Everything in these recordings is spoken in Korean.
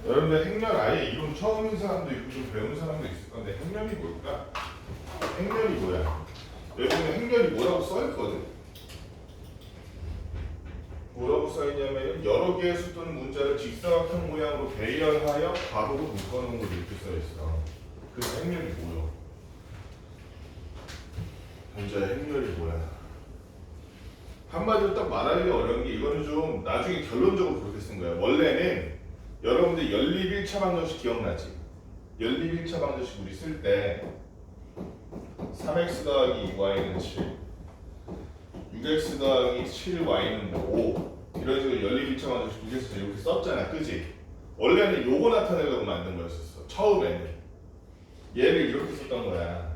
여러분들 행렬 아예 이론 처음인 사람도 있고 좀 배운 사람도 있을 건데 행렬이 뭘까? 행렬이 뭐야? 여러분들 행렬이 뭐라고 써있거든? 뭐라고 써있냐면 여러 개의 수 또는 문자를 직사각형 모양으로 배열하여 괄호로 묶어놓은 거 이렇게 써있어. 그래서 행렬이 뭐야? 전자의 행렬이 뭐야? 한마디로 딱 말하기가 어려운 게 이거는 좀 나중에 결론적으로 그렇게 쓴 거야. 원래는 여러분들 연립 1차 방정식 기억나지? 연립 1차 방정식 우리 쓸 때 3x 더하기 2y는 7 6x 더하기 7y는 5 이런 식으로 연립 1차 방정식 두 개에서 이렇게 썼잖아. 그지? 원래는 요거 나타내려고 만든 거였었어. 처음에는 얘를 이렇게 썼던 거야.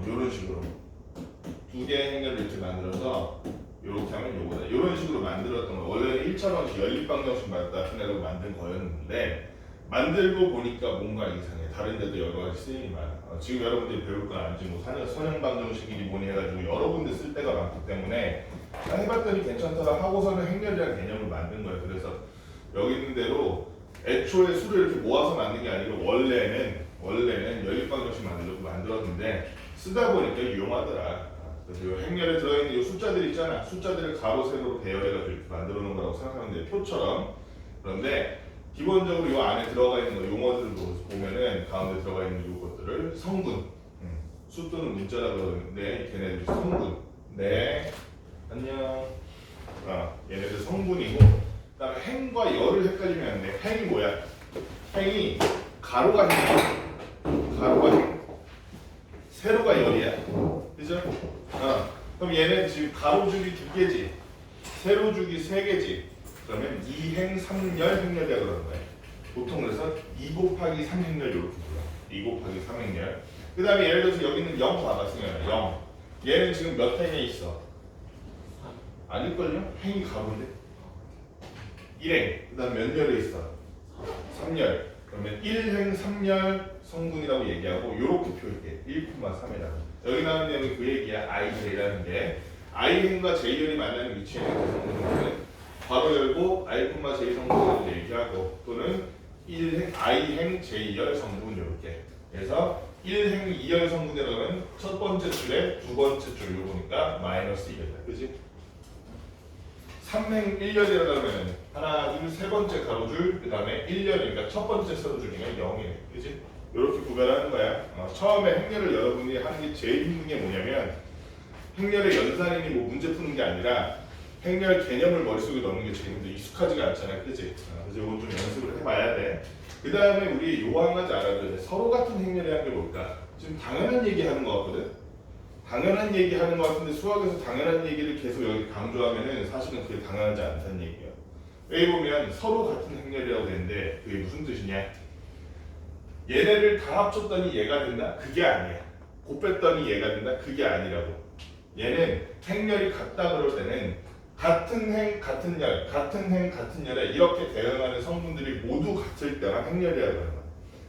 이런 식으로 두 개의 행렬을 이렇게 만들어서 이렇게 하면 요거다. 이런 식으로 만들었던 거. 원래는 1차 방식 연립 방정식 나타내려고 만든 거였는데 만들고 보니까 뭔가 이상해. 다른 데도 여러 가지 쓰임이 많아. 지금 여러분들이 배울 건 아니지 뭐 선형 방정식이니 뭐니 해가지고 여러 군데 쓸 때가 많기 때문에 해봤더니 괜찮더라 하고서는 행렬이라는 개념을 만든 거예요. 그래서 여기 있는 대로 애초에 수를 이렇게 모아서 만든 게 아니고 원래는 연립 방정식 만들려고 만들었는데 쓰다 보니까 유용하더라. 그래서 이 행렬에 들어있는 이 숫자들 있잖아. 숫자들을 가로, 세로로 배열해가지고 이렇게 만들어 놓은 거라고 생각하면 돼. 표처럼. 그런데 기본적으로 이 안에 들어가 있는 거 용어들을 보면은 가운데 들어가 있는 이것들을 성분, 수 또는 문자라고 그러는데 걔네들이 성분. 네, 안녕. 얘네들 성분이고 그다음에 행과 열을 헷갈리면 안 돼. 행이 뭐야? 행이 가로가 행, 가로가 행, 세로가 열이야. 그죠? 그럼 얘는 지금 가로주기 2개지, 세로주기 3개지. 그러면 2행 3열 행렬이라고 그러는 거예요. 보통 그래서 2 곱하기 3 행렬 이렇게 불러. 2 곱하기 3 행렬. 그 다음에 예를 들어서 여기는 0 봐봤으면 0. 얘는 지금 몇 행에 있어? 아닐걸요? 행이 가로인데? 1행. 그 다음 몇 열에 있어? 3열. 그러면 1행 3열 성분이라고 얘기하고 요렇게 표현해. 1,3이라고. 여기 나오는 내용이 그 얘기야. IJ라는 게 I행과 J열이 만나는 위치에 있는 그 성분은 괄호 열고 I,J 성분을 얘기하고 또는 1행 I행 J열 성분 이렇게. 그래서 1행 2열 성분이라면 첫 번째 줄에 두 번째 줄로 보니까 마이너스 2겠다. 그지? 3행 1열이라고 하면 하나, 둘, 세 번째 가로줄, 그 다음에 1열이니까 첫 번째 세로줄이면 0이네. 그지? 이렇게 구별하는 거야. 처음에 행렬을 여러분이 하는 게 제일 힘든 게 뭐냐면 행렬의 연산이니 뭐 문제 푸는 게 아니라 행렬 개념을 머릿속에 넣는 게 제일 힘들어. 익숙하지가 않잖아. 그지? 그래서 이건 좀 연습을 해봐야 돼. 그 다음에 우리 요 한 가지 알아둬야 돼. 서로 같은 행렬이라는 게 뭘까? 지금 당연한 얘기 하는 거 같거든? 당연한 얘기 하는 것 같은데 수학에서 당연한 얘기를 계속 여기 강조하면은 사실은 그게 당연하지 않다는 얘기예요. 여기 보면 서로 같은 행렬이라고 되는데 그게 무슨 뜻이냐? 얘네를 다 합쳤더니 얘가 된다? 그게 아니야. 곱 뺐더니 얘가 된다? 그게 아니라고. 얘는 행렬이 같다 그럴 때는 같은 행, 같은 열, 같은 행, 같은 열에 이렇게 대응하는 성분들이 모두 같을 때만 행렬이라고 하는 거야.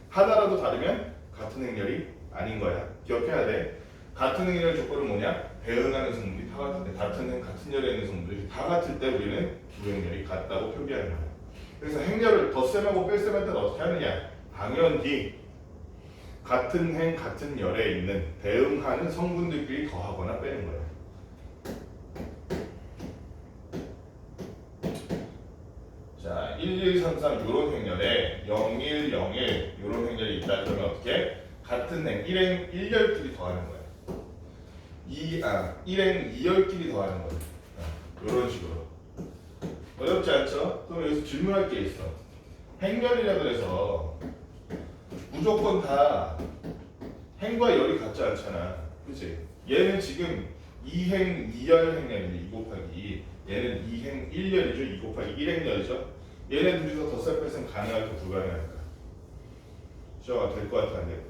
하나라도 다르면 같은 행렬이 아닌 거야. 기억해야 돼. 같은 행렬 조건은 뭐냐? 대응하는 성분이 다 같을 때, 같은 행, 같은 열에 있는 성분들이 다 같을 때 우리는 두 행렬이 같다고 표기하는 거야. 그래서 행렬을 덧셈하고 뺄셈할 때는 어떻게 하느냐? 당연히 같은 행, 같은 열에 있는 대응하는 성분들끼리 더하거나 빼는 거예요. 자, 1, 2, 3, 3 이런 행렬에 0, 1, 0, 1 이런 행렬이 있다 그러면 어떻게? 같은 행, 1행 1열끼리 더하는 거예요. 1행 2열끼리 더하는 거예요. 이런 식으로. 어렵지 않죠? 그럼 여기서 질문할 게 있어. 행렬이라 그래서 무조건 다 행과 열이 같지 않잖아. 그치? 얘는 지금 2행 2열 행렬인데 2 곱하기 얘는 2행 1열이죠. 2 곱하기 1행열이죠. 얘네 둘이서 덧셈 뺄셈 가능할까 불가능할까? 시험가 될 것 같아 안 될 것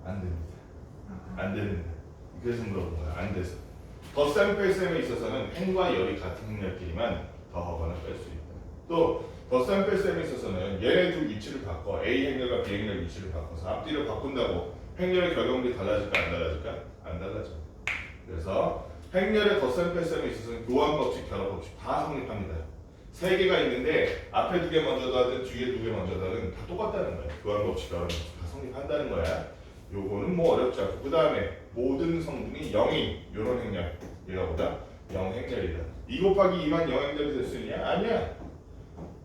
같아? 안 됩니다. 안 됩니다. 그래서 물어본 거야. 안 돼서. 덧셈 뺄셈에 있어서는 행과 열이 같은 행렬끼리만 더하거나 뺄 수 있다. 또 덧셈 뺄셈에 있어서는 얘네 둘 위치를 바꿔. A 행렬과 B 행렬 위치를 바꿔서 앞뒤를 바꾼다고 행렬의 결과물이 달라질까 안 달라질까? 안 달라져. 그래서 행렬의 덧셈 뺄셈에 있어서는 교환법칙, 결합법칙 다 성립합니다. 세 개가 있는데 앞에 두 개 먼저 더하든 뒤에 두 개 먼저 더하든 다 똑같다는 거야. 교환법칙, 결합법칙 다 성립한다는 거야. 요거는 뭐 어렵지 않고 그 다음에 모든 성분이 0인 요런 행렬 얘가 보다 0행렬이다. 2 곱하기 2만 0행렬이 될 수 있냐? 아니야.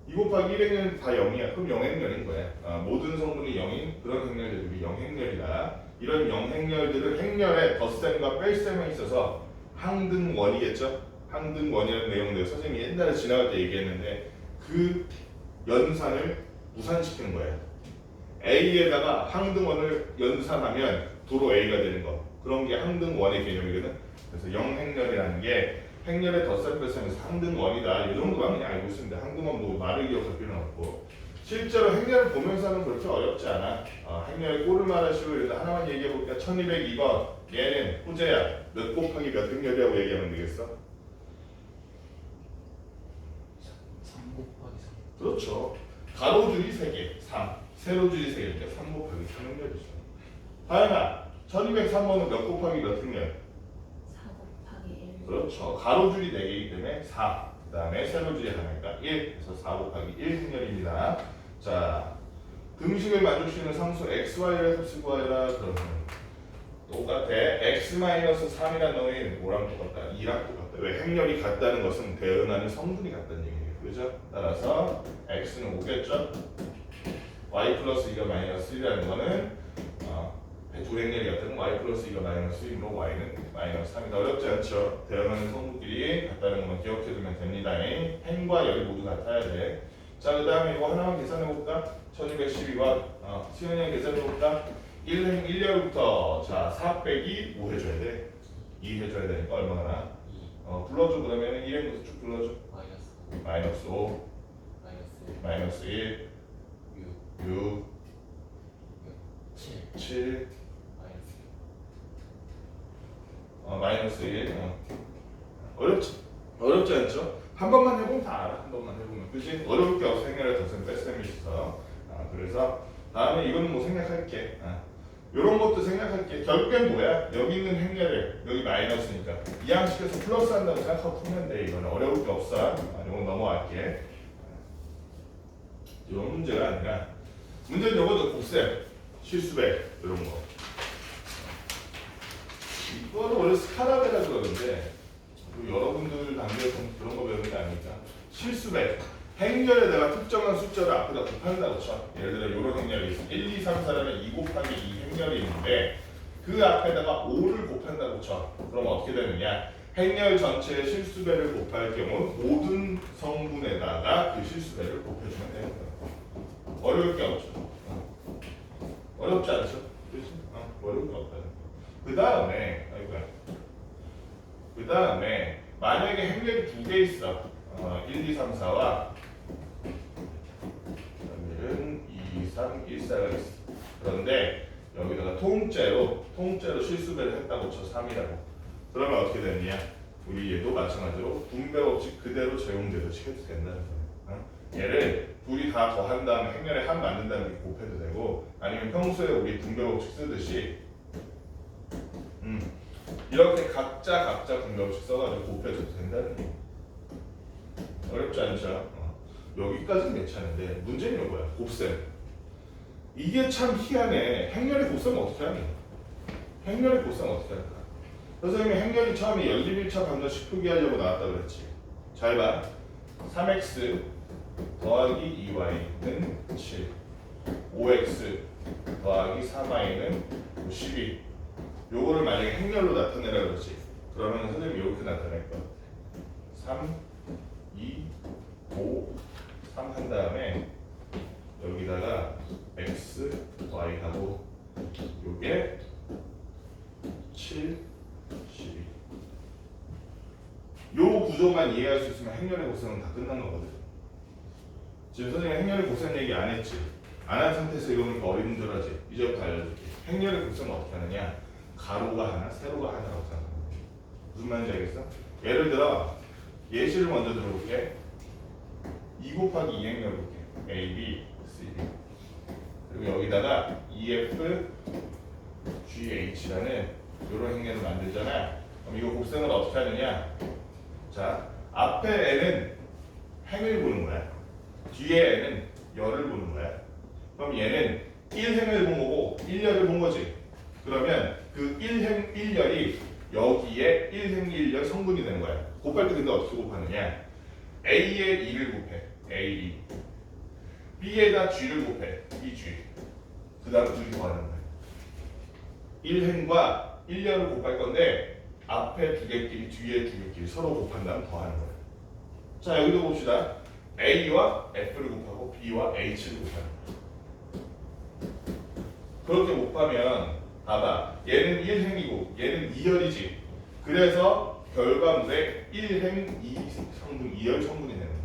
2 곱하기 1행렬은 다 0이야. 그럼 0행렬인 거야. 모든 성분이 0인 그런 행렬들이 0행렬이다. 이런 0행렬들은 행렬의 덧셈과 뺄셈에 있어서 항등원이겠죠? 항등원이라는 내용들 선생님이 옛날에 지나갈 때 얘기했는데 그 연산을 무산시키는 거예요. A에다가 항등원을 연산하면 도로 A가 되는 거. 그런 게 항등원의 개념이거든. 그래서 0행렬이라는 게 행렬의 덧셈 뺄셈에서 항등원이다. 이 정도만 그냥 알고 있습니다. 항등원 뭐 말을 기억할 필요는 없고. 실제로 행렬을 보면서 하는 그렇게 어렵지 않아. 행렬의 꼴을 말하시고 일단 하나만 얘기해 볼게요. 1202번 얘는 호재야. 몇 곱하기 몇 행렬이라고 얘기하면 되겠어? 3 곱하기 3. 그렇죠. 가로줄이 3개, 3. 세로줄이 3개니까 3 곱하기 3행렬이죠. 하연아, 1203번은 몇 곱하기 몇 행렬? 4 곱하기 1. 그렇죠. 가로줄이 4개이기 때문에 4. 그 다음에 세로줄이 하나니까 1. 그래서 4 곱하기 1행렬입니다. 자, 등식을 만족시키는 상수 xy를 합식 구하여라. 그러면 똑같아. x-3이란 놈이 뭐랑 똑같다? 2랑 똑같다. 왜? 행렬이 같다는 것은 대응하는 성분이 같다는 얘기예요. 그죠? 따라서 x는 5겠죠? y 플러스 2가 마이너스 1이라는 거는 두 행렬이 같다는 y 플러스 2가 마이너스 1이므로 y는 마이너스 3이다. 어렵지 않죠? 대응하는 성분끼리 같다는 것만 기억해두면 됩니다. 행과 열이 모두 같아야 돼. 자, 그 다음에 이거 하나만 계산해볼까? 1212번 시현이 형 계산해볼까? 1열부터 자 4 빼기 5 해줘야 돼. 2 해줘야 되니까 얼마나? 불러줘. 그러면 1행부터 쭉 불러줘. 마이너스 5 마이너스 1 6 7 마이너스 1 어렵지 않죠? 한 번만 해보면 다 알아. 한 번만 해보면 그치? 어려울 게 없어. 행렬의 덧셈 뺄셈이 있어. 그래서 다음에 이거는 뭐 생략할게. 요런 것도 생략할게. 결국엔 뭐야? 여기 있는 행렬을 여기 마이너스니까 이항식에서 플러스 한다고 생각하고 풀면 돼. 이거는 어려울 게 없어. 이건 넘어갈게. 이런 문제가 아니라 문제는 요거도 곱셈, 실수배 이런 거. 이거는 원래 스카라베라 그러는데 여러분들 단계에서 그런 거 배우는 게 아니니까 실수배. 행렬에다가 특정한 숫자를 앞에다 곱한다고 쳐. 예를 들어 이런 행렬이 있어. 1, 2, 3, 4라는 2 곱하기 2 행렬이 있는데 그 앞에다가 5를 곱한다고 쳐. 그럼 어떻게 되느냐? 행렬 전체의 실수배를 곱할 경우 모든 성분에다가 그 실수배를 곱해주면 되는 거야. 어려울 게 없죠. 어렵지 않죠? 그렇지? 어려울 게 없다는 거. 그 다음에 만약에 행렬이 2개 있어. 1, 2, 3, 4와 1, 2, 3, 1, 4가 있어. 그런데 여기다가 통째로 실수배를 했다고 쳐. 3이라고. 그러면 어떻게 되느냐? 우리 얘도 마찬가지로 분배 법칙 그대로 적용되듯이 해도 된다는 거예요. 얘를 둘이 다 더한 다음에 행렬에 한 만든 다음에 곱해도 되고 아니면 평소에 우리 분배 법칙 쓰듯이 이렇게 각자 분배 법칙 써가지고 곱해도 된다는 거예요. 어렵지 않죠? 여기까지는 괜찮은데 문제는 이거야. 곱셈. 이게 참 희한해. 행렬의 곱셈은 어떻게 하니? 행렬의 곱셈은 어떻게 할까? 선생님이 행렬이 처음에 연립1차 방정식 표기하려고 나왔다 그랬지. 잘 봐. 3x 더하기 2y는 7 5x 더하기 3y는 12. 요거를 만약에 행렬로 나타내라 그러지. 그러면 선생님이 이렇게 나타낼 거야. 3, 2, 5, 3 한 다음에 여기다가 x, y 하고 요게 7, 12. 요 구조만 이해할 수 있으면 행렬의 곱셈은 다 끝난 거거든. 지금 선생님 행렬의 곱셈 얘기 안 했지. 안 한 상태에서 이거는 어려운 줄 알지. 이제부터 알려줄게. 행렬의 곱셈은 어떻게 하느냐? 가로가 하나, 세로가 하나라고 생각합니다. 무슨 말인지 알겠어? 예를 들어 예시를 먼저 들어볼게. 2 곱하기 2 행렬 볼게. A, B, C, D. 그리고 여기다가 EF, GH라는 이런 행렬을 만들잖아. 그럼 이거 곱셈을 어떻게 하느냐? 자, 앞에 n은 행을 보는 거야. 뒤에 n은 열을 보는 거야. 그럼 얘는 1행을 본 거고 1열을 본 거지. 그러면 그 1행 1열이 여기에 1행 1열 성분이 되는 거야. 곱할 때 근데 어떻게 곱하느냐? A에 2를 곱해. A2. B에다 G를 곱해. BG. 그 다음 둘이 더하는 거야. 1행과 1열을 곱할 건데 앞에 두 개끼리 뒤에 두 개끼리 서로 곱한 다음 더하는 거야. 자, 여기도 봅시다. A와 F를 곱하고 B와 H를 곱하는 거야. 그렇게 곱하면 봐봐. 얘는 1행이고 얘는 2열이지. 그래서 결과물에 1행 2성분 2열 성분이 되는 거야.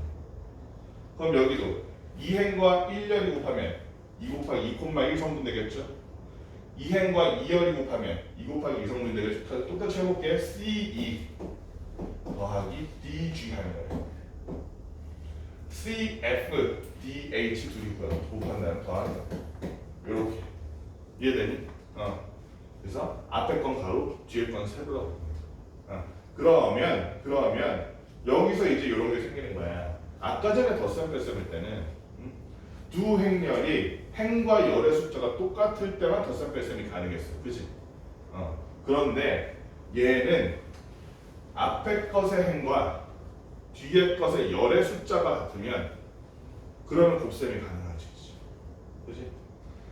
그럼 여기도 2행과 1열이 곱하면 2 곱하기 2,1 성분 되겠죠? 2행과 2열이 곱하면 2 곱하기 2 성분 되겠죠? 똑같이 해볼게. CE 더하기 DG 하는 거예요. CF DH 둘이 곱한 다음 더하는 거야. 요렇게. 이해되니? 그래서 앞에 건 가로, 뒤에 건 세로라고. 그러면 여기서 이제 이런 게 생기는 거야. 아까 전에 덧셈 뺄셈일 때는 두 행렬이 행과 열의 숫자가 똑같을 때만 덧셈 뺄셈이 가능했어, 그렇지? 그런데 얘는 앞에 것의 행과 뒤에 것의 열의 숫자가 같으면 그러면 곱셈이 가능하지, 그렇지?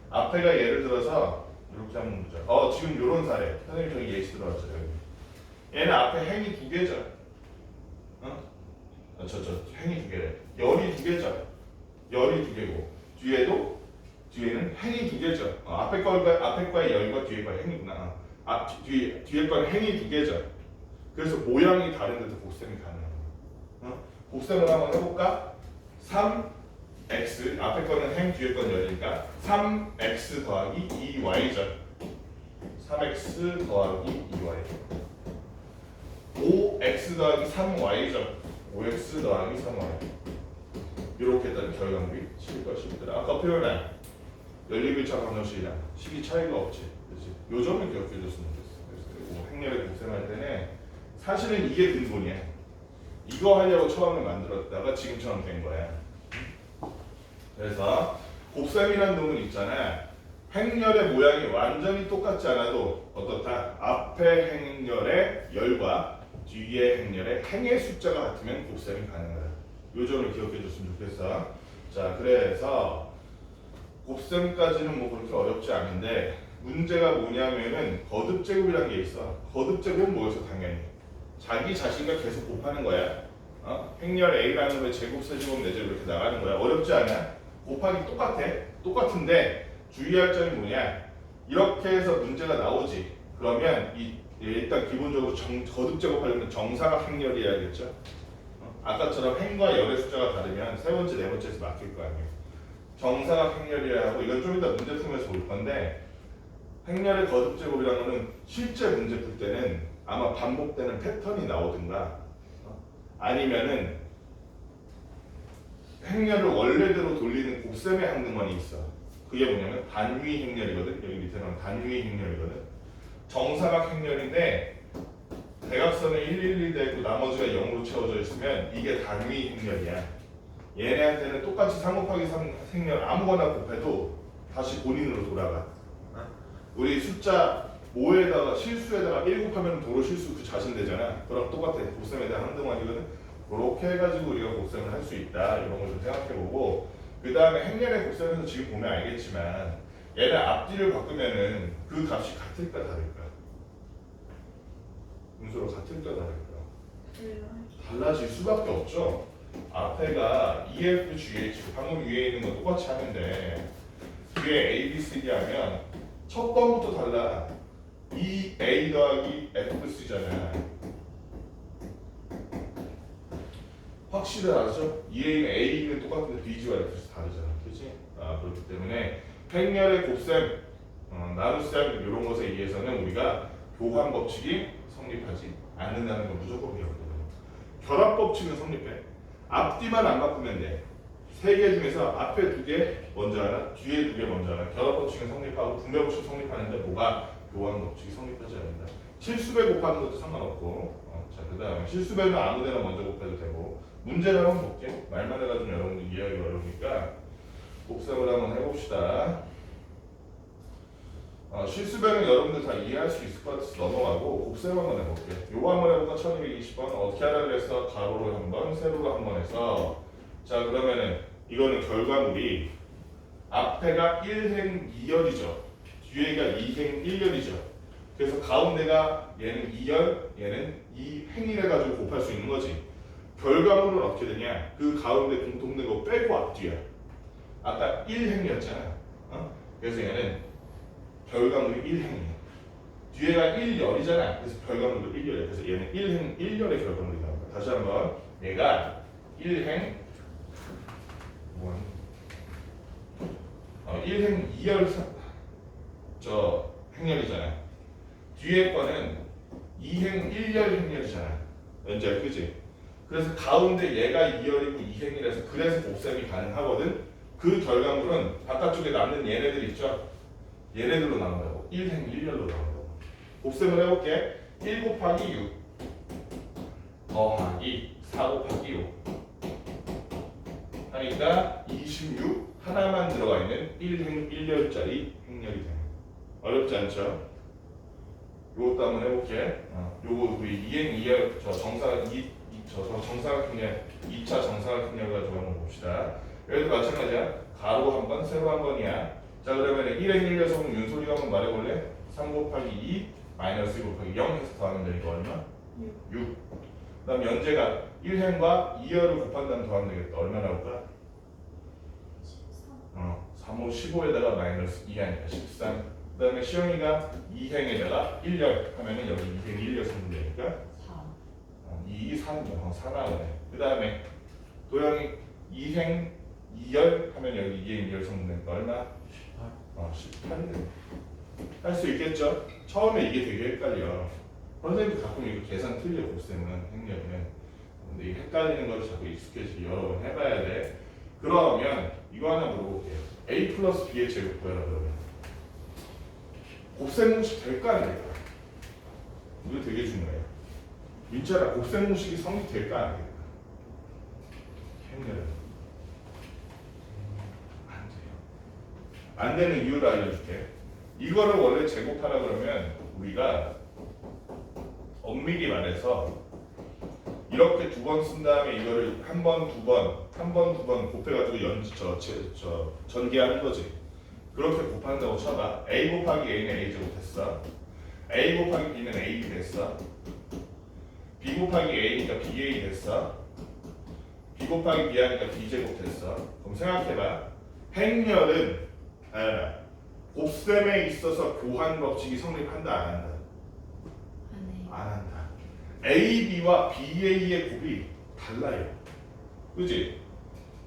앞에가 예를 들어서 이렇게 한번 보자. 지금 이런 사례. 선생님 저기 예시 들어왔죠. 여기. 얘는 앞에 행이 두 개죠. 저 행이 두 개래. 열이 두 개죠. 열이 두 개고 뒤에는 행이 두 개죠. 앞에 거의 열과 뒤에 거의 행이구나. 뒤에 거는 행이 두 개죠. 그래서 모양이 다른데도 곱셈이 가능합니다. 곱셈을 한번 해볼까? 3x 앞에 거는 행 뒤에 거는 열이니까 3x 더하기 2y죠. 3x 더하기 2y 5x 더하기 3y죠. 5x 더하기 3y 이렇게 했더니 결과물이 7과 11더라. 아까 표현한 연립일차 방정식이랑 식이 차이가 없지. 그렇지? 요 점을 기억해 줬으면 좋겠어. 그래서 행렬에 곱셈할 때는 사실은 이게 근본이야. 이거 하려고 처음에 만들었다가 지금처럼 된 거야. 그래서 곱셈이라는 놈은 있잖아. 행렬의 모양이 완전히 똑같지 않아도 어떻다? 앞에 행렬의 열과 뒤에 행렬의 행의 숫자가 같으면 곱셈이 가능하다. 요 점을 기억해 줬으면 좋겠어. 자, 그래서 곱셈까지는 뭐 그렇게 어렵지 않은데 문제가 뭐냐면은 거듭제곱이라는 게 있어. 거듭제곱은 뭐였어? 당연히 자기 자신과 계속 곱하는 거야. 행렬 A라는 놈의 제곱, 세제곱, 네제곱 이렇게 나가는 거야. 어렵지 않아. 곱하기 똑같은데 주의할 점이 뭐냐? 이렇게 해서 문제가 나오지. 그러면 일단 기본적으로 거듭제곱하려면 정사각 행렬이어야겠죠. 아까처럼 행과 열의 숫자가 다르면 세 번째, 네 번째에서 막힐 거 아니에요. 정사각 행렬이라 하고 이건 좀 이따 문제 풀면서 볼 건데 행렬의 거듭제곱이라는 거는 실제 문제 풀 때는 아마 반복되는 패턴이 나오든가 아니면은 행렬을 원래대로 돌리는 곱셈의 항등원이 있어. 그게 뭐냐면 단위 행렬이거든. 여기 밑에 나온 단위 행렬이거든. 정사각 행렬인데 대각선에 111 돼 있고 나머지가 0으로 채워져 있으면 이게 단위 행렬이야. 얘네한테는 똑같이 3 곱하기 3 행렬 아무거나 곱해도 다시 본인으로 돌아가. 우리 숫자 5에다가 실수에다가 1 곱하면 도로 실수 그 자신 되잖아. 그럼 똑같아. 곱셈에 대한 항등원이거든. 그렇게 해가지고 우리가 곱셈을 할 수 있다. 이런 걸 좀 생각해보고 그 다음에 행렬의 곱셈에서 지금 보면 알겠지만 얘네 앞뒤를 바꾸면은 그 값이 같을까 다를까? 분수로 같을까 다를까? 달라질 수밖에 없죠. 앞에가 EF, GH 방금 위에 있는 거 똑같이 하는데 뒤에 A, B, C, D 하면 첫 번부터 달라. E, A 더하기 F, C잖아. 확실히 다르죠? EA는 A는 똑같은데 BG와 F가 다르잖아. 그렇지? 그렇기 때문에 행렬의 곱셈, 나눗셈 이런 것에 의해서는 우리가 교환 법칙이 성립하지 않는다는 건 무조건 기억해요. 결합 법칙은 성립해. 앞뒤만 안 바꾸면 돼. 세 개 중에서 앞에 두 개 먼저 하나, 뒤에 두 개 먼저 하나. 결합 법칙은 성립하고 분배 법칙 성립하는데 뭐가 교환 법칙이 성립하지 않는다. 실수배 곱하는 것도 상관없고. 자, 그 다음에 실수배는 아무데나 먼저 곱해도 되고. 문제를 한번 볼게. 말만 해가지고 여러분들 이해하기 어려우니까 곱셈을 한번 해봅시다. 실수배는 여러분들 다 이해할 수 있을 것 같아서 넘어가고 곱셈 한번 해볼게. 요거 한번 해볼까? 1220번 어떻게 하라 그랬어? 가로로 한번, 세로로 한번 해서. 자, 그러면은 이거는 결과물이 앞에가 1행 2열이죠. 뒤에가 2행 1열이죠. 그래서 가운데가 얘는 2열, 얘는 2행이래 가지고 곱할 수 있는 거지. 결과물은 어떻게 되냐? 그 가운데 공통된 거 빼고 앞뒤야. 아까 1행이었잖아. 그래서 얘는 결과물이 1행이야. 뒤에가 1열이잖아. 그래서 결과물도 1열이야. 그래서 얘는 1행 1열의 결과물이 나온다. 다시 한번 얘가 1행 1행 2열 저 행렬이잖아. 뒤에 거는 2행 1열 행렬이잖아. 왠지 알 그지? 그래서 가운데 얘가 2열이고 2행이라서 그래서 곱셈이 가능하거든. 그 결과물은 바깥쪽에 남는 얘네들 있죠? 얘네들로 나온다고. 1행 1열로 나온다고. 곱셈을 해볼게. 1 곱하기 6 더하기 4 곱하기 5 하니까 26 하나만 들어가 있는 1행 1열짜리 행렬이 되는. 어렵지 않죠? 요것도 한번 해볼게. 요거 우리 2행 2열 저 정사각형량 2차 정사각형량 가지고 한번 봅시다. 여기도 마찬가지야. 가로 한 번, 세로 한 번이야. 자, 그러면 1행 1열 성분 윤소리가 한번 말해볼래? 3 곱하기 2 마이너스 2 곱하기 0 해서 더하면 되니까 얼마? 6. 그 다음 연재가 1행과 2열을 곱한다면 더하면 되겠다. 얼마 나올까? 3, 5, 15에다가 마이너스 2 하니까 13. 그 다음에 시영이가 2행에다가 1열 하면은 여기 2행 1열 성분 되니까 4. 2, 3, 4 나오네. 그 다음에 도영이 2행 2열 하면 여기 2행 2열 성분 되니까 얼마? 18. 할 수 있겠죠? 처음에 이게 되게 헷갈려. 선생님도 가끔 이거 계산 틀려 곱셈은 행렬은. 근데 이 헷갈리는 걸 자꾸 익숙해지게 여러 번 해봐야 돼. 그러면 이거 하나 물어볼게요. A 플러스 B의 제곱 구해라 그러면 곱셈 공식 될까 안 될까? 이거 되게 중요해요. 민철아, 곱셈 공식이 성립될까 안 될까? 행렬은 안 돼요. 안 되는 이유를 알려줄게. 이거를 원래 제곱하라 그러면 우리가 엄밀히 말해서 이렇게 두 번 쓴 다음에 이거를 한 번, 두 번 곱해가지고 전개하는 거지. 그렇게 곱한다고 쳐봐. A 곱하기 A는 A 제곱 됐어. A 곱하기 B는 AB 됐어. B 곱하기 A니까 BA 됐어. B 곱하기 B 하니까 B 제곱 됐어. 그럼 생각해봐. 행렬은 곱셈에 있어서 교환 법칙이 성립한다 안 한다? 안 한다. AB와 BA의 곱이 달라요. 그지?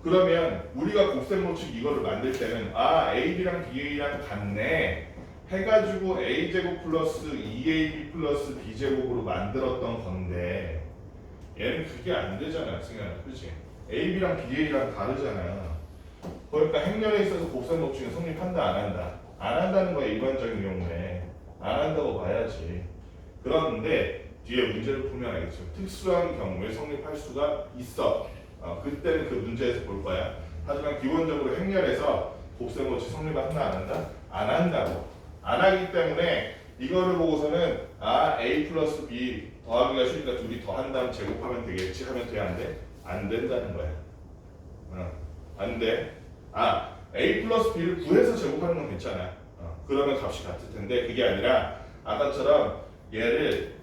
그러면 우리가 곱셈 법칙 이거를 만들 때는 AB랑 BA랑 같네 해가지고 A제곱 플러스 2AB 플러스 B제곱으로 만들었던 건데 얘는 그게 안 되잖아. 승현아. 그치? AB랑 BA랑 다르잖아. 그러니까 행렬에 있어서 곱셈 법칙은 성립한다 안 한다? 안 한다는 거야. 일반적인 경우에 안 한다고 봐야지. 그런데 뒤에 문제를 풀면 알겠죠. 특수한 경우에 성립할 수가 있어. 그때는 그 문제에서 볼 거야. 하지만 기본적으로 행렬에서 곱셈 법칙 성립한다 안 한다? 안 한다고. 안 하기 때문에 이거를 보고서는 A 플러스 B 더하기가 쉬우니까 둘이 더한 다음 제곱하면 되겠지 하면 돼 안 돼? 안 된다는 거야. 안 돼. A 플러스 B를 구해서 제곱하는 건 괜찮아. 그러면 값이 같을 텐데 그게 아니라 아까처럼 얘를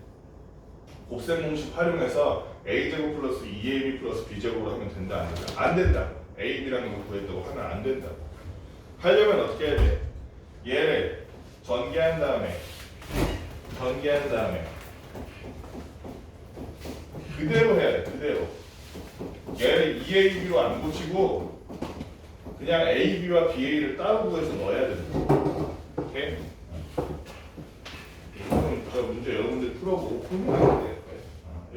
곱셈 공식 활용해서 A제곱 플러스 2AB 플러스 B제곱으로 하면 된다 안 된다? 안 된다고. AB라는 걸 구했다고 하면 안 된다고. 하려면 어떻게 해야 돼? 얘를 전개한 다음에 그대로 해야 돼. 그대로. 얘를 2AB로 안 붙이고 그냥 AB와 BA를 따로 구해서 넣어야 된다. 오케이? 이거는 문제 여러분들 풀어보고 풀면 안 돼.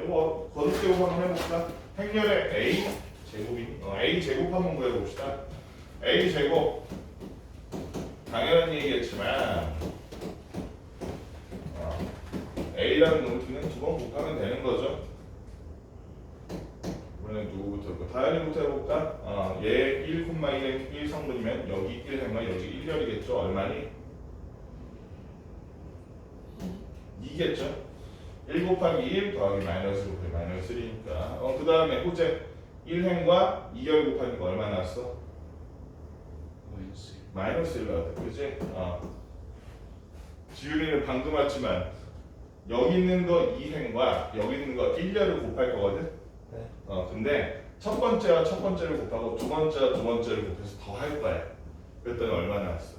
이거 거듭제곱 한번 해봅시다. 행렬의 A 제곱이 A 제곱 한번 구해봅시다. A 제곱 당연한 얘기겠지만 A라는 놈을 그냥 두 번 곱하면 되는 거죠. 이번엔 누구부터 해볼까? 다현이부터 해볼까? 얘 1,1의 1성분이면 여기 1행과 여기 1열이겠죠? 얼마니? 2겠죠? 1 곱하기 1 더하기 마이너스 곱하기 마이너스 3니까 그 다음에 호재 1행과 2열 곱하니까 얼마 나왔어? 마이너스 1 나왔다. 그치? 지훈이는 방금 왔지만 여기 있는 거 2행과 여기 있는 거 1열을 곱할 거거든? 네. 근데 첫 번째와 첫 번째를 곱하고 두 번째와 두 번째를 곱해서 더 할 거야. 그랬더니 얼마 나왔어?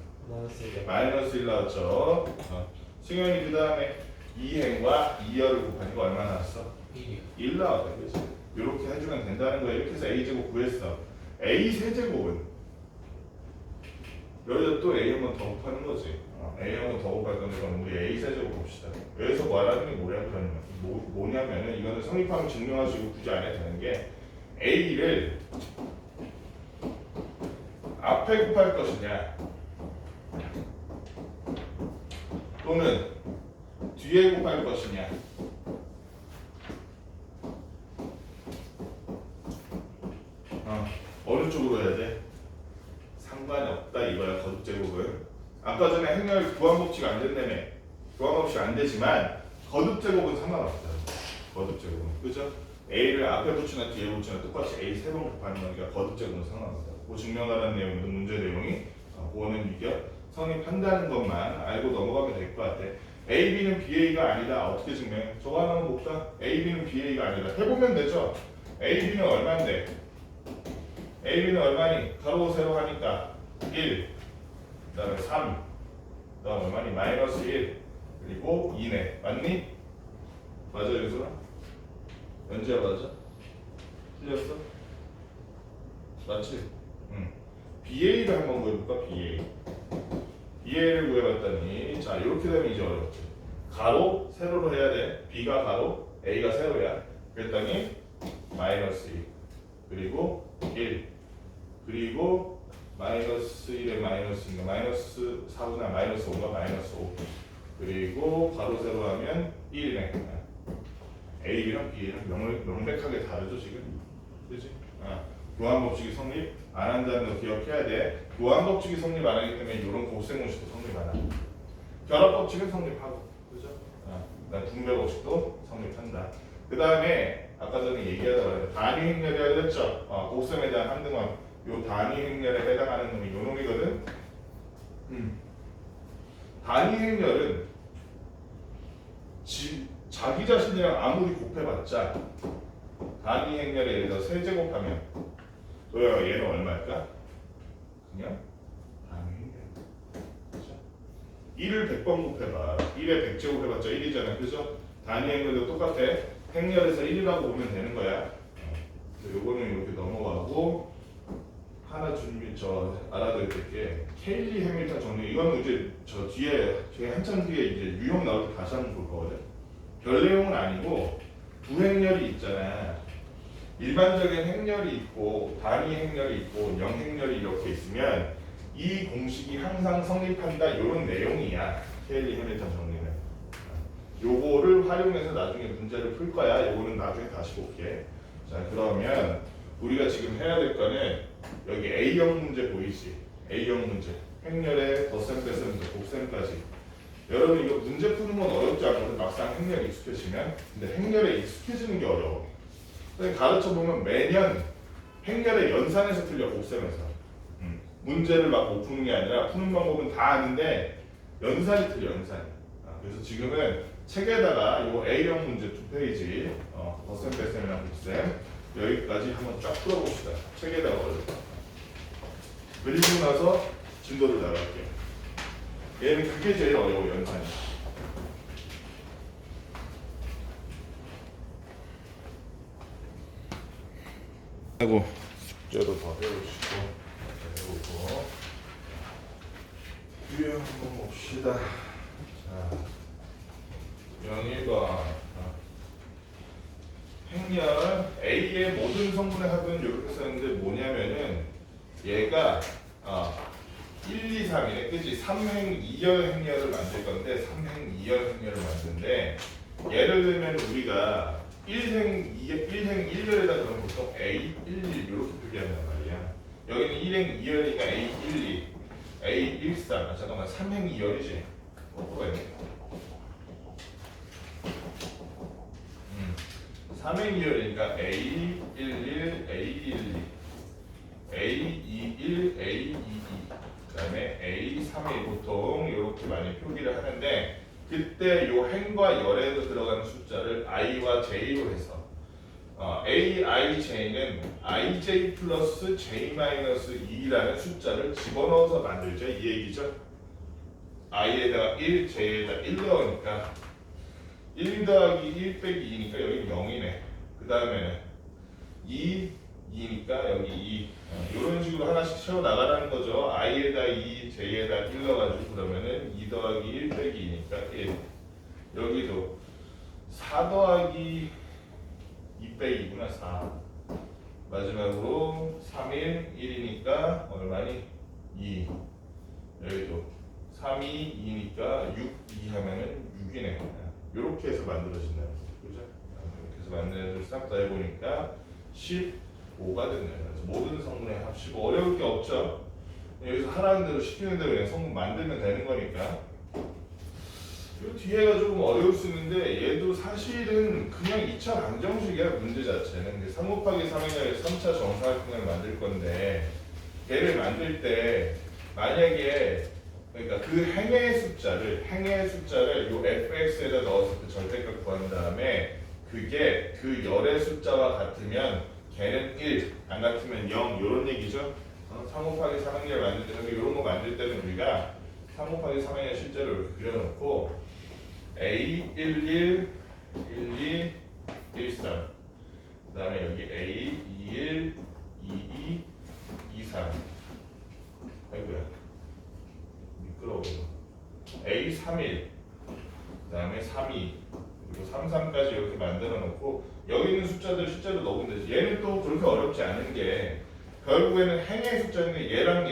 마이너스 1 나왔죠? 승현이 그 다음에 2행과 2열을 곱하니까 얼마 나왔어? 1 나왔다. 그치? 이렇게 해주면 된다는 거야. 이렇게 해서 A제곱 구했어. A 세제곱은 여기다 또 A 한 번 더 곱하는 거지. A 한 번 더 곱할 건데 그럼 우리 A 세제곱 봅시다. 여기서 말하는 게 뭐냐면은 이거는 성립하면 증명하시고 굳이 안 해도 되는 게 A를 앞에 곱할 것이냐 또는 뒤에 곱할 것이냐. 어느 쪽으로 해야 돼? 상관이 없다 이거야. 거듭제곱은 아까 전에 행렬 교환법칙 안 된다며. 교환법칙 안 되지만 거듭제곱은 상관없다. 거듭제곱은 그죠? A를 앞에 붙이나 뒤에 붙이나 똑같이 A 세 번 곱하는 거니까 거듭제곱은 상관없다. 그 증명하라는 내용이든 문제 내용이 그거는 이게 성립한다는 것만 알고 넘어가면 될 것 같아. A, B는 BA가 아니다. 어떻게 증명해? 저거 하나만 볼까? A, B는 BA가 아니다. 해보면 되죠? A, B는 얼마인데? A, B는 얼마니? 가로 세로 하니까 1, 그 다음에 3, 그 다음에 얼마니? 마이너스 1, 그리고 2네. 맞니? 맞아, 윤수아? 연지야 맞아? 틀렸어? 맞지? 응. BA를 한번 구해볼까? BA를 구해봤더니 자 이렇게 되면 이제 어렵지. 가로 세로로 해야 돼. B가 가로, A가 세로야. 그랬더니 마이너스 2 그리고 1 그리고 마이너스 1에 마이너스 2가 마이너스 4구나 마이너스 5가 마이너스 5 그리고 가로 세로 하면 1이네. A랑 B랑 명백하게 다르죠 지금. 그렇지? 교환법칙이 성립 안 한다는 거 기억해야 돼. 교환법칙이 성립 안 하기 때문에 이런 곱셈공식도 성립 안 하고 결합법칙은 성립하고 그죠? 그다음 분배법칙도 성립한다. 그 다음에 아까 전에 얘기하다 말했는데 단위 행렬이라고 했죠? 곱셈에 대한 한등원 요 단위 행렬에 해당하는 놈이 요 놈이거든. 단위 행렬은 자기 자신이랑 아무리 곱해봤자 단위 행렬에 예를 들어 세제곱하면 얘는 얼마일까? 그냥 단위 행렬. 그죠? 1을 100번 곱해봐. 1에 100제곱 해봤자 1이잖아. 그죠? 단위 행렬도 똑같아. 행렬에서 1이라고 보면 되는 거야. 요거는 이렇게 넘어가고 하나 알아둬야 될 게 케일리 해밀턴 정리. 이거는 이제 저 뒤에 한참 뒤에 이제 유형 나올 때 다시 한번 볼 거거든. 별 내용은 아니고 두 행렬이 있잖아. 일반적인 행렬이 있고 단위 행렬이 있고 영행렬이 이렇게 있으면 이 공식이 항상 성립한다 이런 내용이야. 케일리 해밀턴 정리는. 요거를 활용해서 나중에 문제를 풀 거야. 요거는 나중에 다시 볼게. 자 그러면 우리가 지금 해야 될 거는 여기 A형 문제 보이지? A형 문제. 행렬에 덧셈, 뺄셈, 곱셈까지. 여러분 이거 문제 푸는 건 어렵지 않거든. 막상 행렬에 익숙해지면. 근데 행렬에 익숙해지는 게 어려워. 가르쳐 보면 매년 행렬의 연산에서 틀려. 곱셈에서. 문제를 막 못 푸는 게 아니라 푸는 방법은 다 아는데 연산이 틀려. 연산이. 그래서 지금은 책에다가 요 A형 문제 2페이지 덧셈, 뺄셈이나 곱셈 여기까지 한번 쫙 풀어봅시다. 책에다가 어렵다. 그리고 나서 진도를 나갈게요. 얘는 그게 제일 어려워. 연산이. 하고 숙제도 더 배우시고 배우고 뒤에 한번 봅시다. 자, 영희가 행렬 A의 모든 성분의 합은 이렇게 썼는데 뭐냐면은 얘가 1, 2, 3이네. 그치? 3행 2열 행렬을 만들 건데 3행 2열 행렬을 만드는데 예를 들면 우리가 1행 1열에다 그러면 보통 A11 이렇게 표기한단 말이야. 여기는 1행 2열이니까 A12, A13. 잠깐만 3행 2열이지. 거꾸로 했네. 3행 2열이니까 A11, A12, A21, A22, 그다음에 A31 보통 이렇게 많이 표기를 하는데 그때 요 행과 열에도 들어가는 숫자를 i와 j로 해서 a, i, j는 ij 플러스 j 마이너스 2라는 숫자를 집어넣어서 만들죠. 이 얘기죠. i에다가 1, j에다 1 넣으니까 1 더하기 1 빼기 2니까 여기 0이네. 그 다음에는 2니까 여기 2. 이런 식으로 하나씩 채워나가라는 거죠. i에다 2, j에다 1 넣어가지고 그러면은 2 더하기 1 빼기 2니까 1. 여기도 4 더하기 2 빼기 2구나 4. 마지막으로 3, 1, 1이니까 얼마니? 2. 여기도 3, 2, 2니까 6, 2 하면은 6이네. 이렇게 해서 만들어진다. 그죠? 이렇게 해서 만들어서 싹 다 해보니까 15가 됐네요. 그래서 모든 성분의 합 15. 어려울 게 없죠? 여기서 하라는 대로 시키는 대로 그냥 성분 만들면 되는 거니까. 이 뒤에가 조금 어려울 수 있는데 얘도 사실은 그냥 2차 방정식이야. 문제 자체는 3 곱하기 3행을 3차 정사각형을 만들 건데 얘를 만들 때 만약에 그러니까 그 행의 숫자를 요 fx에다 넣어서 그 절대값 구한 다음에 그게 그 열의 숫자와 같으면 걔는 1, 안 같으면 0 이런 얘기죠. 3 곱하기 3행을 만들 때는 이런 거 만들 때는 우리가 3 곱하기 3행을 실제로 이렇게 그려놓고 A 11, 12, 13 그 다음에 여기 A 21, 22, 23 아이고야 미끄러워. A 31 그 다음에 32 그리고 33까지 이렇게 만들어 놓고 여기 있는 숫자들 실제로 넣으면 되지. 얘는 또 그렇게 어렵지 않은 게 결국에는 행의 숫자인데 얘랑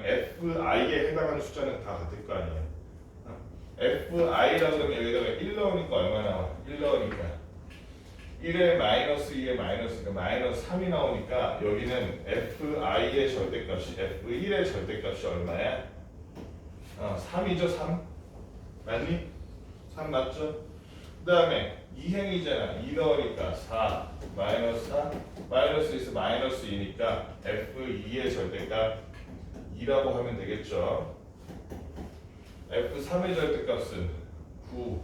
FI에 해당하는 숫자는 다 같을 거 아니에요. FI라고 하면 여기다가 1 넣으니까 얼마 나와? 1 넣으니까 1에 마이너스 2에 마이너스 3이 나오니까 여기는 FI의 절대값이 F1의 절대값이 얼마야? 3이죠. 3 맞니? 3 맞죠? 그 다음에 2행이잖아. 2 넣으니까 4 마이너스 4 마이너스에서 마이너스 2니까 F2의 절대값 2라고 하면 되겠죠. F3의 절대값은 9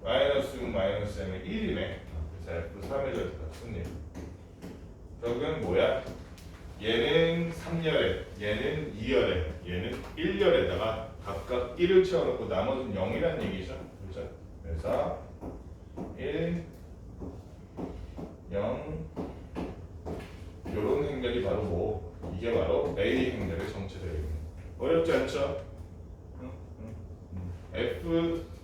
마이너스 6 마이너스 M은 1이네. 그래서 F3의 절대값은 1. 결국은 뭐야? 얘는 3열에, 얘는 2열에, 얘는 1열에다가 각각 1을 채워놓고 나머지는 0이란 얘기죠. 그렇죠? 그래서 1, 0 요런 행렬이 바로 뭐 이게 바로 A 행렬의 정체되어있는. 어렵지 않죠?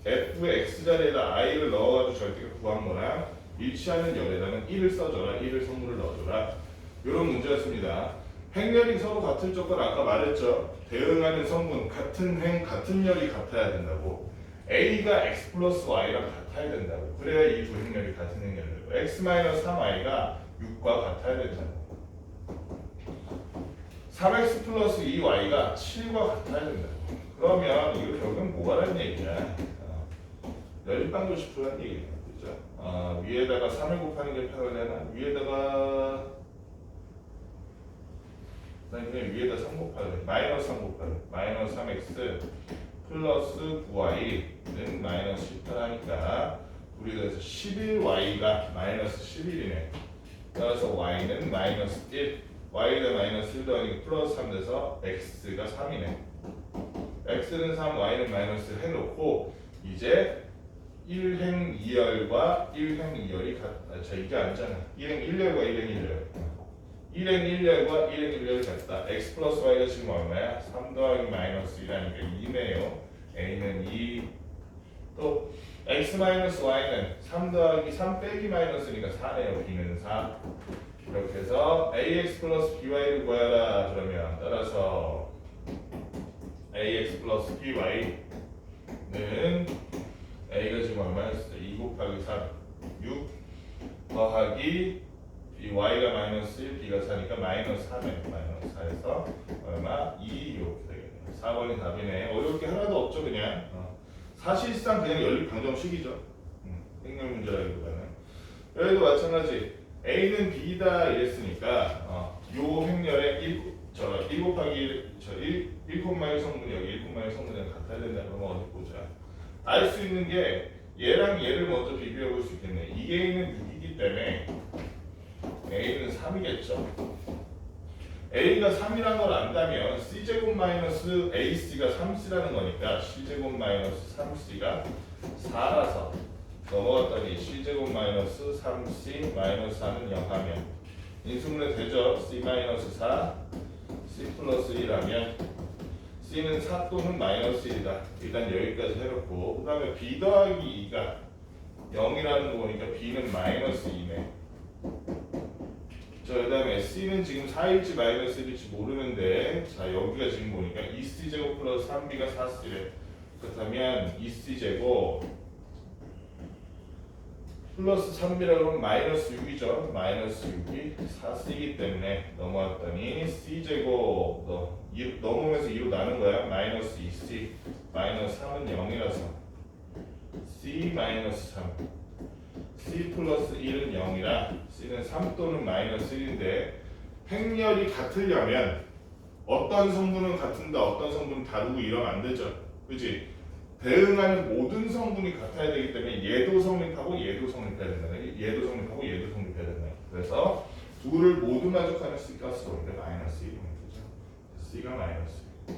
fx 자리에다 i를 넣어가지고 절대값 구한 거나 일치하는 열에다는 1을 써줘라, 1을 선물을 넣어줘라. 이런 문제였습니다. 행렬이 서로 같을 조건 아까 말했죠. 대응하는 성분 같은 행 같은 열이 같아야 된다고. a가 x 플러스 y랑 같아야 된다고. 그래야 이 두 행렬이 같은 행렬이고 x 마이너스 3y가 6과 같아야 된다고. 3x 플러스 2y가 7과 같아야 된다고. 그러면 이거 결국은 뭐가라는 얘기야? 연립방정식 풀라는 얘기야. 그죠? 위에다가 3을 곱하는 게 편하려나? 위에다가 난 그냥 위에다 3 곱하래. 마이너스 3 곱하래. 마이너스 3x 플러스 9y는 마이너스 18하니까 우리가 그래서 11y가 마이너스 11이네. 따라서 y는 마이너스 1 y에다 마이너스 1 더하니까 플러스 3 돼서 x가 3이네. x는 3, y는 마이너스 해놓고 이제 1행 2열과 1행 2열이 같다. 자 이게 아니잖아. 1행 1열과 1행 1열 1행 1열과 1행 1열이 같다. x 플러스 y가 지금 얼마야? 3 더하기 마이너스 1하니까 2네요. a는 2. 또 x 마이너스 y는 3 더하기 3 빼기 마이너스니까 4네요. b는 4. 이렇게 해서 ax 플러스 by를 구하라. 그러면 따라서 ax 플러스 by는 a가 지금 얼마였어? 2 곱하기 3 6 더하기 y가 마이너스 1 b가 4니까 마이너스 3에 마이너스 4에서 얼마? 2 이렇게 되겠네요. 4번이 답이네. 어려울 게 하나도 없죠 그냥. 사실상 그냥 연립방정식이죠. 행렬 문제라기보다는. 여기도 마찬가지. A는 B다 이랬으니까 요 행렬에 1 곱하기 1 콤마의 성분이 여기 1 콤마의 성분이랑 같아야 된다. 그러면 어디 보자. 알 수 있는 게 얘랑 얘를 먼저 비교해 볼 수 있겠네. 이 A는 6이기 때문에 A는 3이겠죠. A가 3이라는 걸 안다면 C제곱 마이너스 AC가 3C라는 거니까 C제곱 마이너스 3C가 4라서 넘어갔더니 C제곱 마이너스 3C 마이너스 4는 0 하면 인수분해 되죠. C 마이너스 4 C 플러스 1하면 C는 4 또는 마이너스 1이다. 일단 여기까지 해놓고 그 다음에 B 더하기 2가 0이라는 거 보니까 B는 마이너스 2네. 그 다음에 C는 지금 4일지 마이너스 1일지 모르는데 자 여기가 지금 보니까 2C제곱 플러스 3B가 4C래. 그렇다면 2C제곱 플러스 3B라고 하면 마이너스 6이죠. 마이너스 6이 4C이기 때문에 넘어왔더니 C제곱 넘으면서 2로 나눈 거야. 마이너스 2C 마이너스 3은 0이라서 C 마이너스 3 C 플러스 1은 0이라 C는 3 또는 마이너스 1인데 행렬이 같으려면 어떤 성분은 같은데 어떤 성분은 다르고 이러면 안 되죠. 그치? 대응하는 모든 성분이 같아야 되기 때문에 얘도 성립하고 얘도 성립해야 된다. 얘도 성립하고 얘도 성립해야 된다. 그래서 둘을 모두 만족하는 C가스가 오는데 마이너스 1이면 되죠. C가 마이너스 1.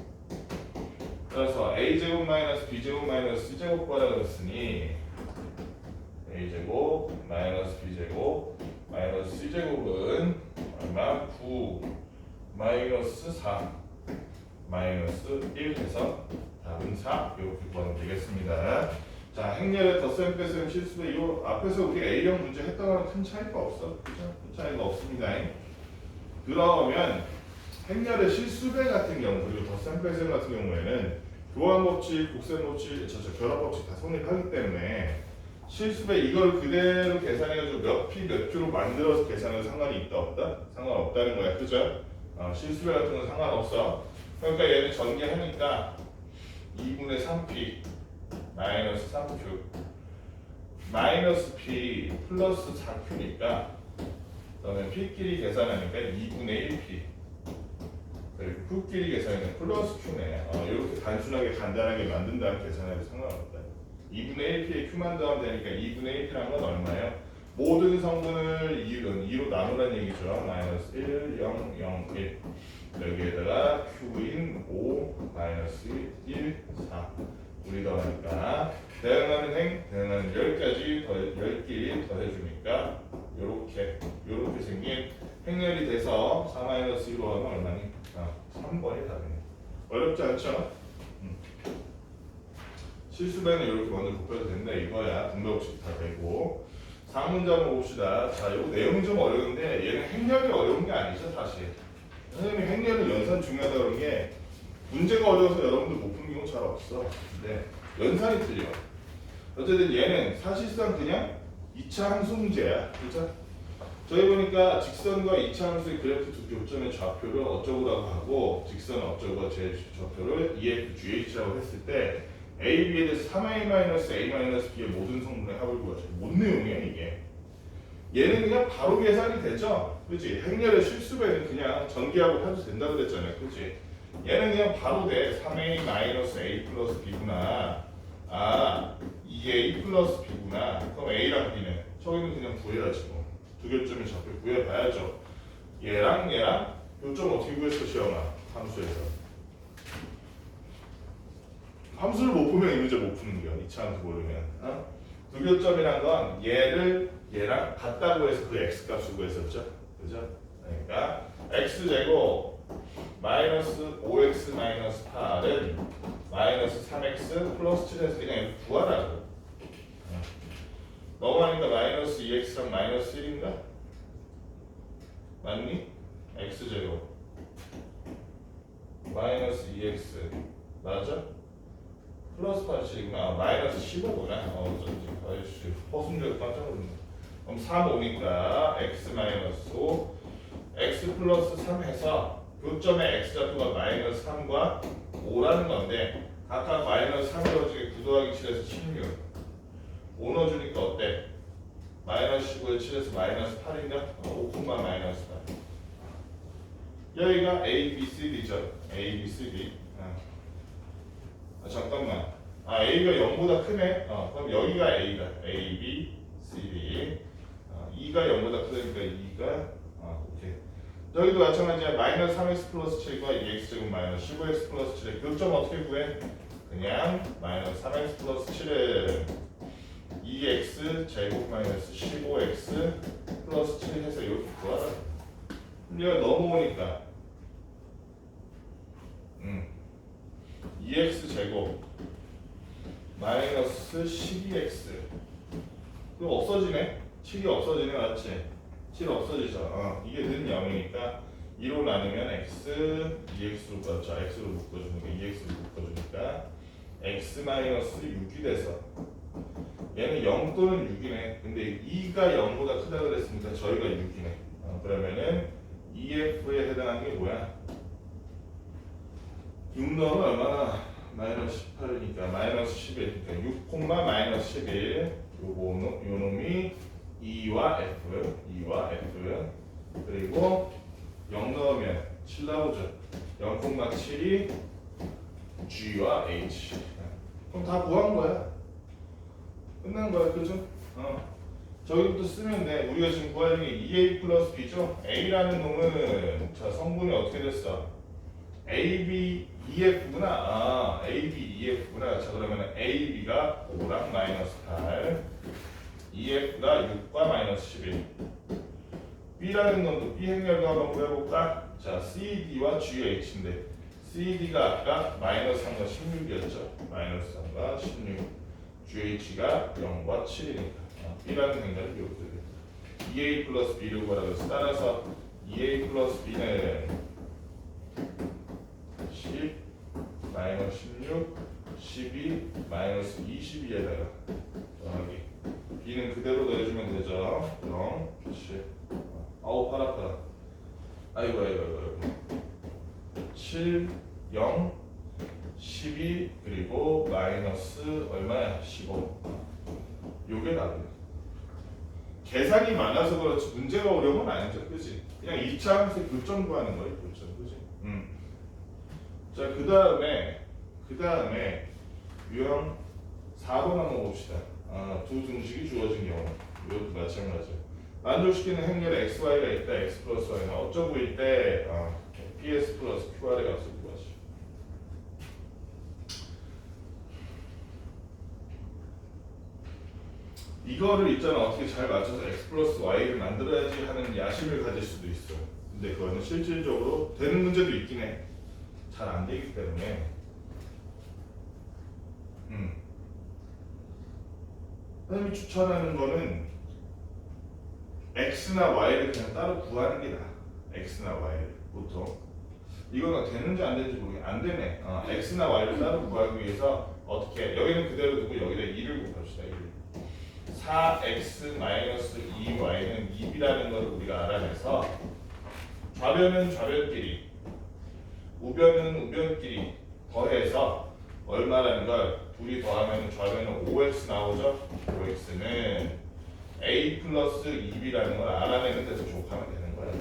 그래서 A제곱 마이너스 B제곱 마이너스 C제곱 구하라 그랬으니 A제곱 마이너스 B제곱 마이너스 C제곱은 얼마? 9 마이너스 4 마이너스 1 해서 답은 4 이렇게 구하면 되겠습니다. 자, 행렬의 덧셈 뺄셈 실수배 이 앞에서 우리 A형 문제 했던 거랑 큰 차이가 없어. 그죠? 큰 차이가 없습니다. 그러면 행렬의 실수배 같은 경우 그리고 덧셈 뺄셈 같은 경우에는 교환 법칙, 곡셈 법칙, 결합 법칙 다 성립하기 때문에 실수배 이걸 그대로 계산해가지고 몇 P 몇 Q로 만들어서 계산해도 상관이 있다 없다? 상관없다는 거야. 그죠? 실수배 같은 건 상관없어. 그러니까 얘는 전개하니까 2분의 3P 마이너스 3Q 마이너스 P 플러스 4Q니까 그러면 P끼리 계산하니까 2분의 1P 그리고 Q끼리 계산하면 플러스 Q네. 이렇게 단순하게 간단하게 만든다는 계산해도 상관없다. 2분의 1P에 Q만 더하면 되니까 2분의 1P라는 건 얼마예요? 모든 성분을 2로 나누라는 얘기죠. 마이너스 1, 0, 0, 1 여기에다가 Q인 5, 마이너스 1, 4 우리 더하니까 대응하는 10까지 10끼리 더해주니까 요렇게 생긴 행렬이 돼서 4 마이너스 1로 하면 얼마니? 3번이 답이네. 어렵지 않죠? 실수배는 이렇게 먼저 곱해도 된다 이거야. 분배법칙 다 되고. 상문제 한번 봅시다. 자, 요 내용이 좀 어려운데 얘는 행렬이 어려운 게 아니죠 사실. 선생님이 행렬은 연산 중요하다 그런 게 문제가 어려워서 여러분들 못 푸는 경우 잘 없어. 근데 연산이 틀려. 어쨌든 얘는 사실상 그냥 2차 함수 문제야. 그죠? 저희 보니까 직선과 2차 함수의 그래프 두 교점의 좌표를 어쩌고라고 하고 직선 어쩌고가 제 좌표를 EFGH라고 했을 때 A, B에 대해서 3A-A-B의 모든 성분의 합을 구하죠. 뭔 내용이야 이게? 얘는 그냥 바로 계산이 되죠? 그치? 행렬의 실수배는 그냥 전개하고 해도 된다고 그랬잖아요. 그치? 얘는 그냥 바로 돼. 3A-A 플러스 B구나. 이게 A 플러스 B구나. 그럼 A랑 B는 저기는 그냥 구해야지 뭐. 두 교점의 좌표 구해봐야죠. 얘랑 교점 어떻게 구했어 시험아? 함수에서. 함수를 못 보면 이 문제 못 푸는 거야. 2차 함수 모르면. 두 교점이란 건 얘랑 같다고 해서 그 x 값을 구했었죠. 그죠? 그러니까 x제곱 마이너스 5x 마이너스 8은 마이너스 3x 플러스 7에서 그냥 이렇게 구하라고. 넘어가니까 마이너스 2x랑 마이너스 1인가? 맞니? x제곱 마이너스 2x 맞아? 플러스 87이구나. 아, 마이너스 15구나. 어쩐지. 아이씨, 허순절 깜짝 놀랐네. 그럼 3, 5니까 x 마이너스 5, x 플러스 3 해서 교점의 x좌표가 마이너스 3과 5라는 건데 각각 마이너스 3 넣어주게 9 더하기 7에서 16 5 넣어주니까 어때? 마이너스 15에 7에서 마이너스 8인가? 5, 마이너스 8 여기가 A, B, C, D죠. A, B, C, D 잠깐만 A가 0보다 크네. 그럼 여기가 A가 A, B, C, D 2가 0보다 크니까 2가 오케이. 여기도 마찬가지야. 마이너스 3x 플러스 7과 2x제곱 마이너스 15x 플러스 7의 교점 어떻게 구해? 그냥 마이너스 3x 플러스 7은 2x 제곱 마이너스 15x 플러스 7 해서 이렇게 구하라. 얘가 넘어오니까 2x 제곱 마이너스 12x 그거 없어지네. 7이 없어지네. 맞지? 7 없어지죠. 이게 는 0이니까 2로 나누면 x 2x로 그렇죠. x로 묶어주니까 2x로 묶어주니까 x 마이너스 6이 돼서 얘는 0 또는 6이네. 근데 2가 0보다 크다 그랬으니까 저희가 6이네. 그러면은 EF에 해당하는 게 뭐야? 6 넣으면 얼마나? 마이너스 18이니까 마이너스 11. 그러니까 6, 마이너스 11. 요 놈이 E와 F. 그리고 0 넣으면 7 나오죠. 0,7이 G와 H. 그럼 다 구한 거야. 끝난 거야. 그죠? 저기부터 쓰면 돼. 우리가 지금 구하는 게 2A 플러스 B죠? A라는 놈은 자 성분이 어떻게 됐어? AB, EF구나. AB, EF구나. 자 그러면 AB가 5랑 마이너스 8 EF가 6과 마이너스 11 B라는 놈도 B 행렬도 한번 구해볼까? 자 CD와 GH인데 CD가 아까 마이너스 3과 16이었죠. 마이너스 3과 16 GH가 0과 7이니까 B라는 행렬이 이렇게 돼. 2A 플러스 B를 구하라고 해서 따라서 2A 플러스 B는 10 마이너스 16 12 마이너스 22에다가 더하기 B는 그대로 넣어주면 되죠. 0 7 아우 팔 아파라. 아이고 7 0 12 그리고 마이너스 얼마야? 15 요게 답이야. 계산이 많아서 그렇지 문제가 어려운 건 아니죠. 그치? 그냥 2차 함수의 교점 구하는 거예요. 교점. 그치? 자, 그 다음에 유형 4번 한번 봅시다. 두 등식이 주어진 경우 이것도 마찬가지야. 만족시키는 행렬에 xy가 있다. x 플러스 y는 어쩌고일 때 ps 플러스 qr의 값을 구하시. 이거를 있잖아 어떻게 잘 맞춰서 x 플러스 y를 만들어야지 하는 야심을 가질 수도 있어. 근데 그거는 실질적으로 되는 문제도 있긴 해. 잘 안 되기 때문에 선생님이 추천하는 거는 x나 y를 그냥 따로 구하는 게 나아. x나 y를 보통 이거가 되는지 안 되는지 모르겠네. 안 되네. x나 y를 따로 구하기 위해서 어떻게 여기는 그대로 두고 여기다 2를 곱합시다. 4x 마이너스 2y는 2b라는 걸 우리가 알아내서 좌변은 좌변끼리 우변은 우변끼리 더해서 얼마라는 걸 둘이 더하면 좌변은 5x 나오죠. 5x는 a 플러스 2b라는 걸 알아내는 데서 족하면 되는 거야.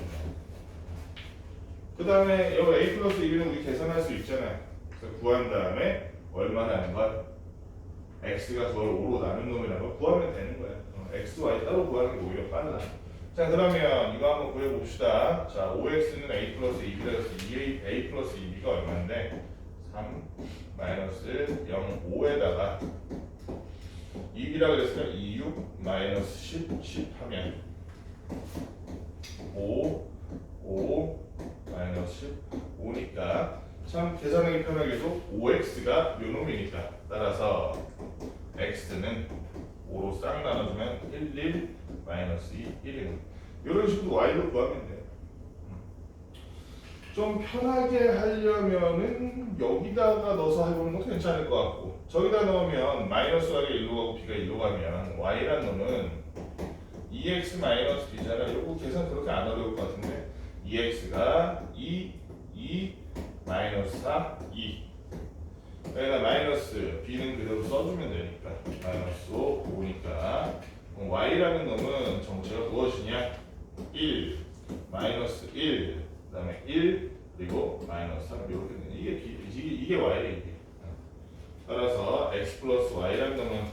그 다음에 여기 a 플러스 2b는 우리 계산할 수 있잖아요. 그래서 구한 다음에 얼마라는 걸 x가 그걸 5로 나눈 놈이라는 걸 구하면 되는 거야. x, y 따로 구하는 게 오히려 빨라. 자 그러면 이거 한번 구해봅시다. 자 5x는 a 플러스 2b라 해서 2a a 플러스 2b가 얼마인데 3 마이너스 0 5에다가 2b라 그랬으면 2 6 마이너스 10 10 하면 5 마이너스 10 5니까 참 계산하기 편하게도 5x가 요 놈이니까 따라서 x는 5로 싹 나눠주면 1 1 마이너스 2 1이는 이런 식으로 y로 구하면 돼요. 좀 편하게 하려면은 여기다가 넣어서 해보는 것도 괜찮을 것 같고 저기다 넣으면 마이너스가 1로 가고 b가 1로 가면 y란 놈은 2x 마이너스 b잖아. 요거 계산 그렇게 안 어려울 것 같은데 2x가 2 마이너스 4 2 여기다 마이너스 b는 그대로 써주면 되니까 마이너스 5니까 y라는 놈은 정체가 무엇이냐 1 마이너스 1 그 다음에 1 그리고 마이너스 3 이렇게 되는 이게 y래 이게. 따라서 x 플러스 y라는 놈은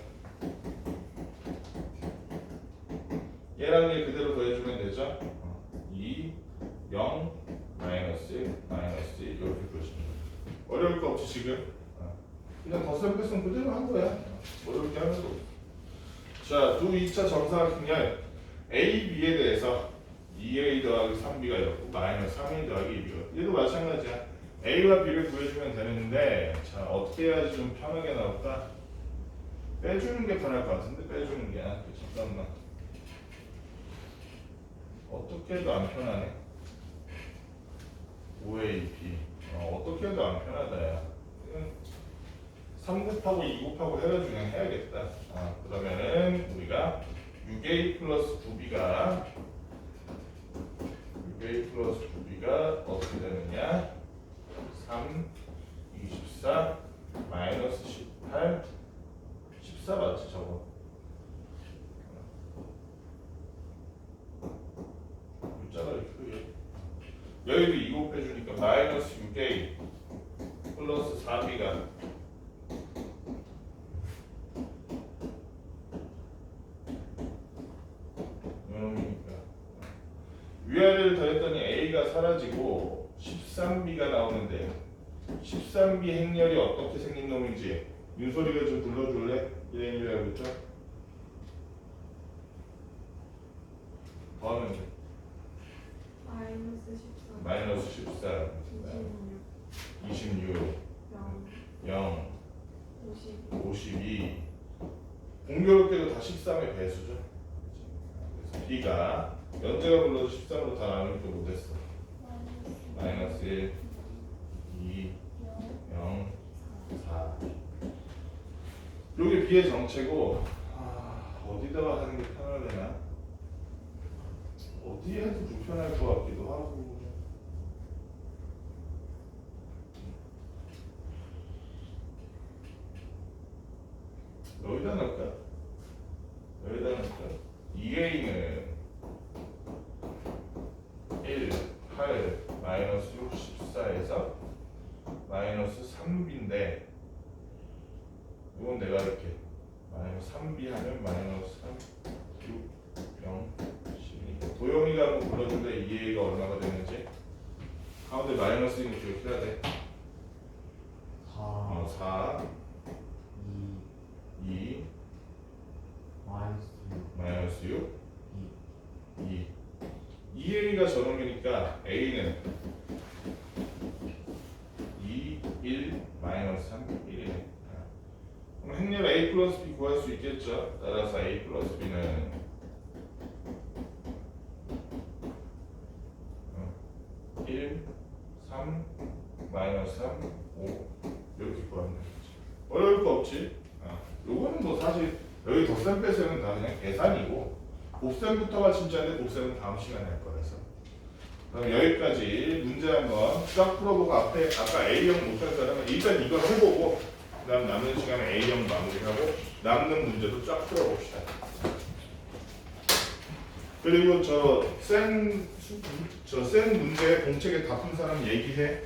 얘랑 얘 그대로 더해주면 되죠. 2 0 마이너스 1 마이너스 1 이렇게 보시면 어려울 거 없지 지금. 그냥 덧셈 빼셈 그대로 한 거야. 어렵게 하는 거 없어. 자, 두 2차 정사각형의 A, B에 대해서 2A 더하기 3B가 있고 마이너스 3A 더하기 2B가 얘도 마찬가지야. A와 B를 구해주면 되는데 자 어떻게 해야지 좀 편하게 나올까? 빼주는 게 편할 것 같은데 빼주는 게 잠깐만 어떻게 해도 안 편하네. 5AB 어떻게 해도 안 편하다 야. 3 곱하고 2 곱하고 해가지고 그냥 해야겠다. 그러면은 우리가 6A 플러스 9B가 6A 플러스 9B가 어떻게 되느냐 3, 24, 마이너스 18 14 맞지 저거 글자가 이렇게 크게 여기도 2 곱해주니까 마이너스 6A 플러스 4B가 위아래를 더했더니 A가 사라지고 13B가 나오는데 13B 행렬이 어떻게 생긴 놈인지 윤소리가 좀 불러줄래? 1행렬부터 더하면 돼. 마이너스 14 26 0 52 공교롭게도 다 13의 배수죠. 그래서 B가 연대가 불러도 13으로 다 나누니까 못했어. 마이너스 1 2 0 4 요게 B의 정체고 어디다가 하는 게 편하려나? 어디에 해도 불편할 것 같기도 하고 여기다 넣을까? 여기다 넣을까? 2A는 1, 8, 마이너스 6, 14에서 마이너스 3B인데 이건 내가 이렇게 마이너스 3B 하면 마이너스 3, 6, 0, 12 도영이가 한번 불러줄래? 2A가 얼마가 되는지 가운데 마이너스인 거 기억해야 돼. 4 2 마이너스 6 2 2A가 저놈이니까 A는 2, 1, 마이너스 3, 1이네. 그럼 행렬 A 플러스 B 구할 수 있겠죠? 따라서 A 플러스 B는 1, 3, 마이너스 3, 5 이렇게 구하면 되겠지. 어려울 거 없지? 요거는 뭐 사실 여기 덧셈 빼셈은 다 그냥 계산이고 곱셈부터가 진짜인데 곱셈은 다음 시간에 할 거라서. 그럼 여기까지 문제 한번 쫙 풀어보고 앞에 아까 A형 못한 사람은 일단 이걸 해보고 그 다음 남는 시간에 A형 마무리하고 남는 문제도 쫙 풀어봅시다. 그리고 저 센 문제 공책에 다 푼 사람 얘기해.